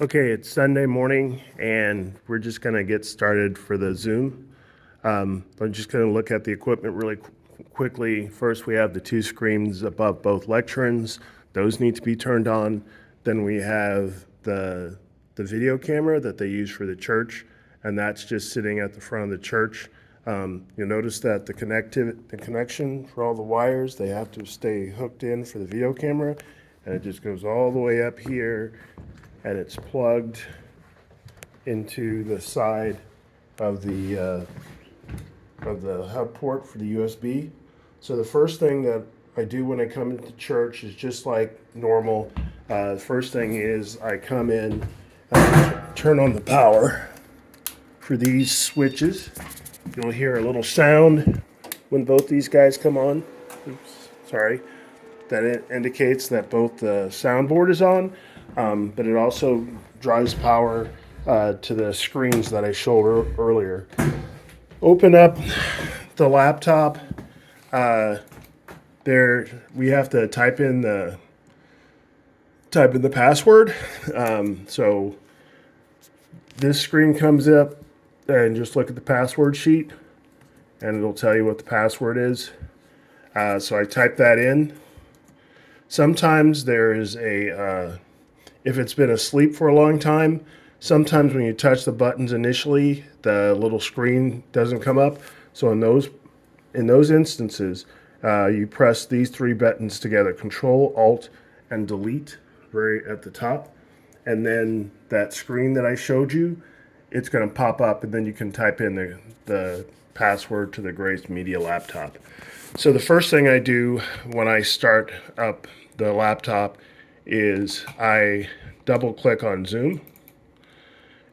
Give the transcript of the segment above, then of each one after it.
Okay, it's Sunday morning, and we're just going to get started for the Zoom. I'm just going to look at the equipment really quickly. First, we have the two screens above both lecterns. Those need to be turned on. Then we have the video camera that they use for the church, and that's just sitting at the front of the church. You'll notice that the connection for all the wires, they have to stay hooked in for the video camera, and it just goes all the way up here, and it's plugged into the side of the hub port for the USB. So the first thing that I do when I come into church is just like normal. The first thing is I come in and turn on the power for these switches. You'll hear a little sound when both these guys come on. Oops, sorry. That it indicates that both the soundboard is on, but it also drives power to the screens that I showed earlier. Open up the laptop. There we have to type in the password. So this screen comes up, and just look at the password sheet, and it'll tell you what the password is. So I type that in. Sometimes there is if it's been asleep for a long time, sometimes when you touch the buttons initially, the little screen doesn't come up. So in those instances, you press these three buttons together: Control, Alt, and Delete, right at the top. And then that screen that I showed you, it's going to pop up, and then you can type in the password to the Grace Media laptop. So the first thing I do when I start up the laptop is I double click on Zoom,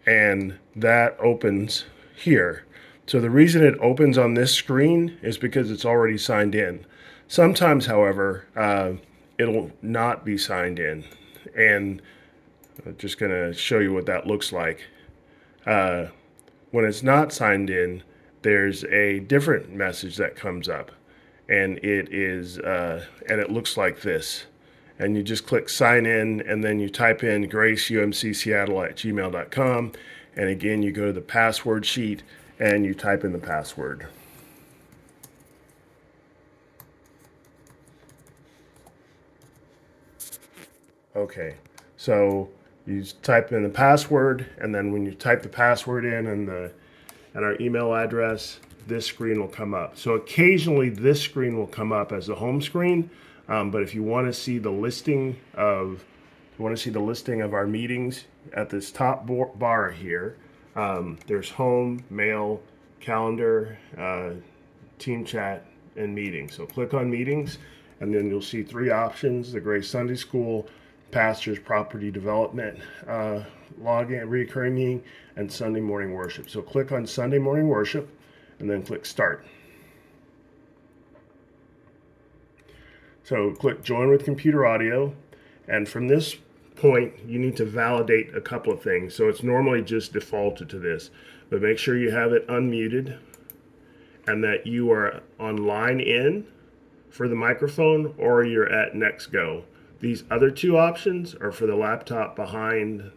and that opens here. So the reason it opens on this screen is because it's already signed in. Sometimes, however, it'll not be signed in, and I'm just going to show you what that looks like. When it's not signed in, there's a different message that comes up, and it looks like this. And you just click sign in, and then you type in graceumcseattle@gmail.com, and again you go to the password sheet and you type in the password. Okay, so you type in the password, and then when you type the password in and our email address, this screen will come up. So occasionally this screen will come up as the home screen, but if you want to see the listing of our meetings at this top bar here, there's home, mail, calendar, team chat, and meetings. So click on meetings, and then you'll see three options: the Grace Sunday School, Pastors Property Development, login, recurring meeting, and Sunday morning worship. So click on Sunday morning worship, and then click start. So click join with computer audio, and from this point you need to validate a couple of things. So it's normally just defaulted to this, but make sure you have it unmuted and that you are on line in for the microphone, or you're at next go. These other two options are for the laptop behind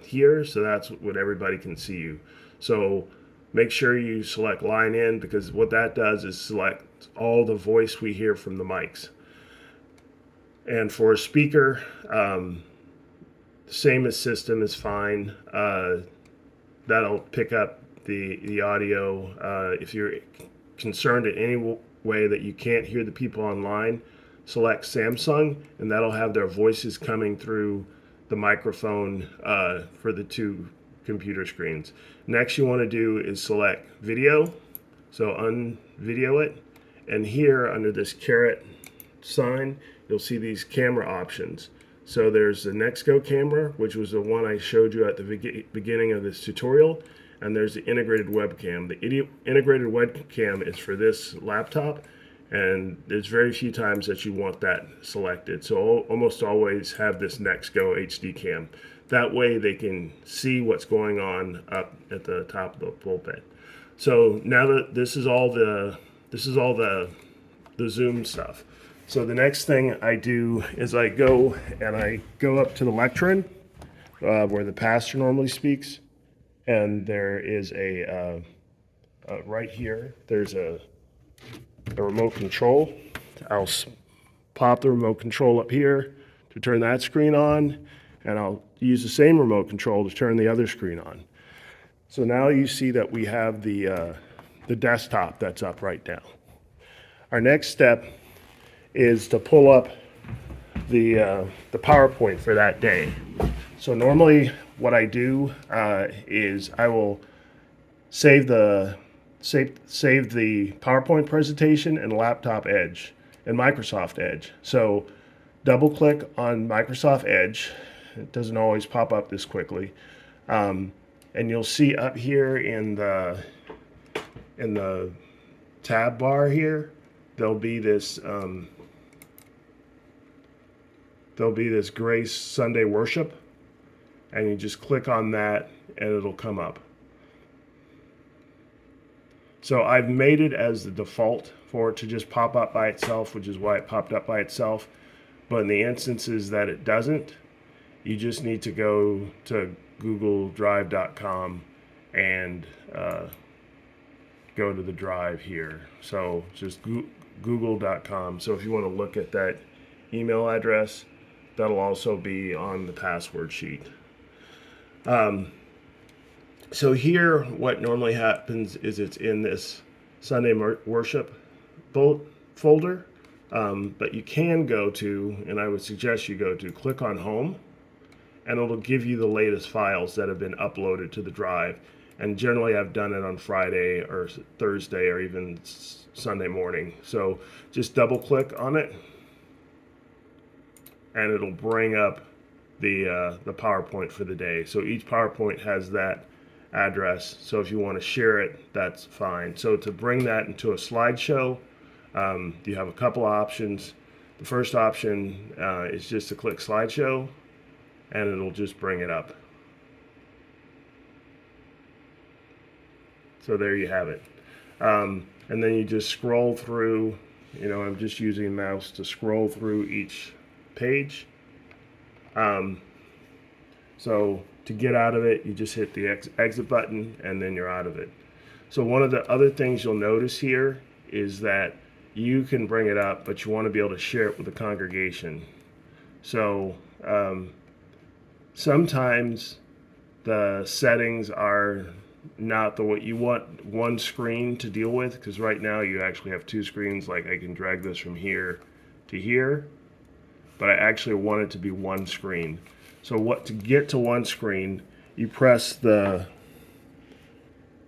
here, so that's what everybody can see you. So make sure you select line in, because what that does is select all the voice we hear from the mics. And for a speaker, same as system is fine. That'll pick up the audio. If you're concerned in any way that you can't hear the people online, select Samsung, and that'll have their voices coming through the microphone for the two computer screens. Next, you want to do is select video, so unvideo it, and here under this caret sign, you'll see these camera options. So there's the NextGo camera, which was the one I showed you at the beginning of this tutorial, and there's the integrated webcam. The integrated webcam is for this laptop, and there's very few times that you want that selected. So almost always have this NextGo HD cam. That way they can see what's going on up at the top of the pulpit. So now that this is all the Zoom stuff. So the next thing I do is I go up to the lectern, where the pastor normally speaks, and there is right here, there's a remote control. I'll pop the remote control up here to turn that screen on, and I'll use the same remote control to turn the other screen on. So now you see that we have the desktop that's up right now. Our next step is to pull up the PowerPoint for that day. So normally what I do is I will save the PowerPoint presentation in Laptop Edge and Microsoft Edge. So double click on Microsoft Edge. It doesn't always pop up this quickly. And you'll see up here in the tab bar here, there'll be this Grace Sunday Worship, and you just click on that and it'll come up. So I've made it as the default for it to just pop up by itself, which is why it popped up by itself. But in the instances that it doesn't, you just need to go to googledrive.com and go to the drive here. So just google.com. So if you want to look at that email address, that'll also be on the password sheet. So here, what normally happens is it's in this Sunday worship folder, but you can go to, and I would suggest you go to, click on home, and it'll give you the latest files that have been uploaded to the drive. And generally I've done it on Friday or Thursday or even Sunday morning. So just double click on it and it'll bring up the PowerPoint for the day. So each PowerPoint has that address. So if you want to share it, that's fine. So to bring that into a slideshow, you have a couple of options. The first option is just to click slideshow and it'll just bring it up. So there you have it. And then you just scroll through, I'm just using a mouse to scroll through each page. So to get out of it, you just hit the exit button and then you're out of it. So one of the other things you'll notice here is that you can bring it up, but you want to be able to share it with the congregation. So sometimes the settings are not what you want one screen to deal with, because right now you actually have two screens. Like I can drag this from here to here, but I actually want it to be one screen. So to get to one screen, you press and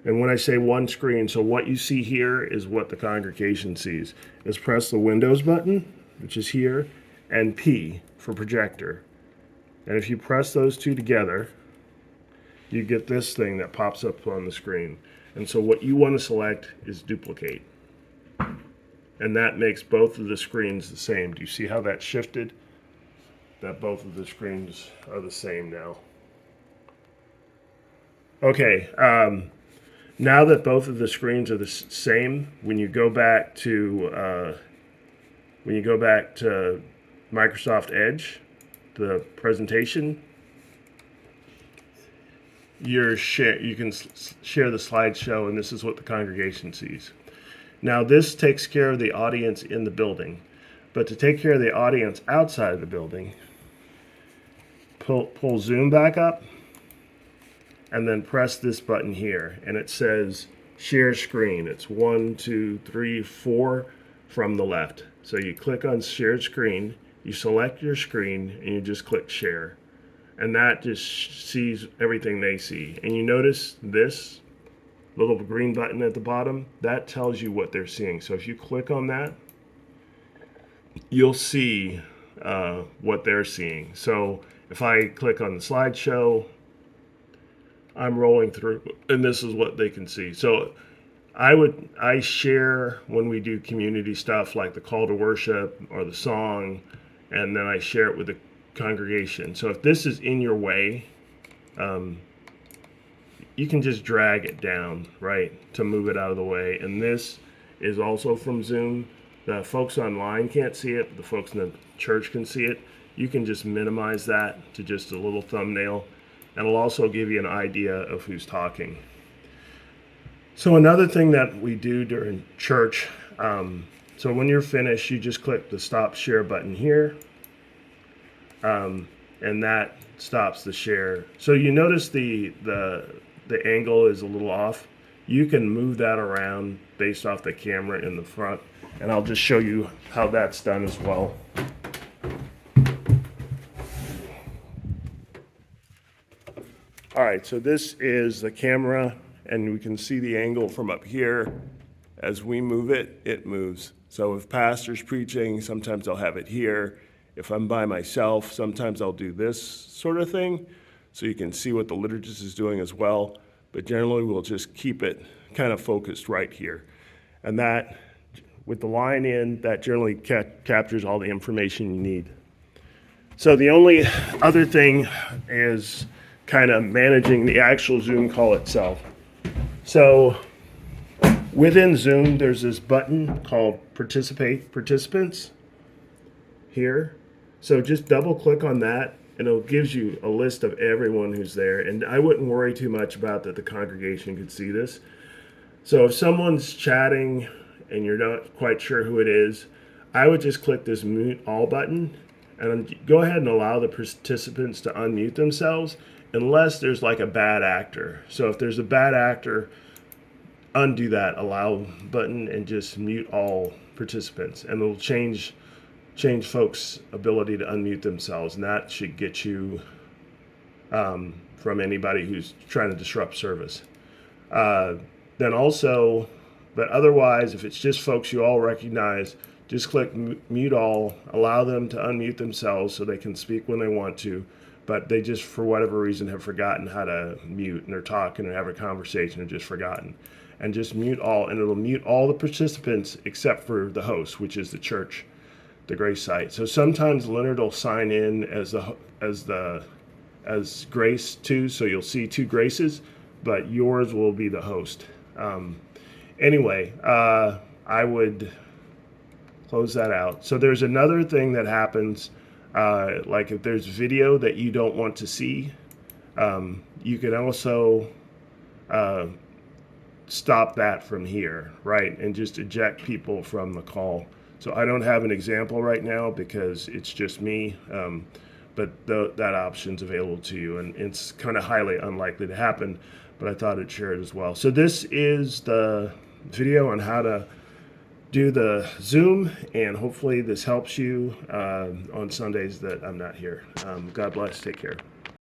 when I say one screen, so what you see here is what the congregation sees. Is press the Windows button, which is here, and P for projector. And if you press those two together, you get this thing that pops up on the screen. And so what you want to select is duplicate. And that makes both of the screens the same. Do you see how that shifted? That both of the screens are the same now. Okay, now that both of the screens are the same, when you go back to Microsoft Edge, the presentation, you can share the slideshow, and this is what the congregation sees. Now this takes care of the audience in the building, but to take care of the audience outside of the building, pull Zoom back up and then press this button here, and it says share screen. It's 1, 2, 3, 4 from the left. So you click on share screen, you select your screen, and you just click share. And that just sees everything they see. And you notice this little green button at the bottom, that tells you what they're seeing. So if you click on that, you'll see what they're seeing. So if I click on the slideshow, I'm rolling through, and this is what they can see. So I share when we do community stuff like the call to worship or the song, and then I share it with the congregation. So if this is in your way, you can just drag it down, right, to move it out of the way. And this is also from Zoom. The folks online can't see it, but the folks in the church can see it. You can just minimize that to just a little thumbnail, and it'll also give you an idea of who's talking. So another thing that we do during church, so when you're finished, you just click the stop share button here, and that stops the share. So you notice the angle is a little off. You can move that around based off the camera in the front, and I'll just show you how that's done as well. All right, so this is the camera, and we can see the angle from up here. As we move it, it moves. So if pastor's preaching, sometimes I'll have it here. If I'm by myself, sometimes I'll do this sort of thing, so you can see what the liturgist is doing as well. But generally, we'll just keep it kind of focused right here. And that, with the line in, that generally captures all the information you need. So the only other thing is kind of managing the actual Zoom call itself. So within Zoom, there's this button called Participants here. So just double click on that, and it gives you a list of everyone who's there. And I wouldn't worry too much about that the congregation could see this. So if someone's chatting and you're not quite sure who it is, I would just click this mute all button and go ahead and allow the participants to unmute themselves unless there's like a bad actor. So if there's a bad actor, undo that allow button and just mute all participants, and it'll change folks' ability to unmute themselves, and that should get you from anybody who's trying to disrupt service. Then also, but otherwise, if it's just folks you all recognize, just click mute all, allow them to unmute themselves so they can speak when they want to, but they just, for whatever reason, have forgotten how to mute, and they're talking and have a conversation and just forgotten. And just mute all, and it'll mute all the participants except for the host, which is the church, the Grace site. So sometimes Leonard will sign in as Grace too, so you'll see two Graces, but yours will be the host. Anyway, I would close that out. So there's another thing that happens, like if there's video that you don't want to see, you can also stop that from here, right? And just eject people from the call. So I don't have an example right now because it's just me, but that option's available to you, and it's kind of highly unlikely to happen, but I thought I'd share it as well. So this is the video on how to do the Zoom, and hopefully this helps you on Sundays that I'm not here. God bless. Take care.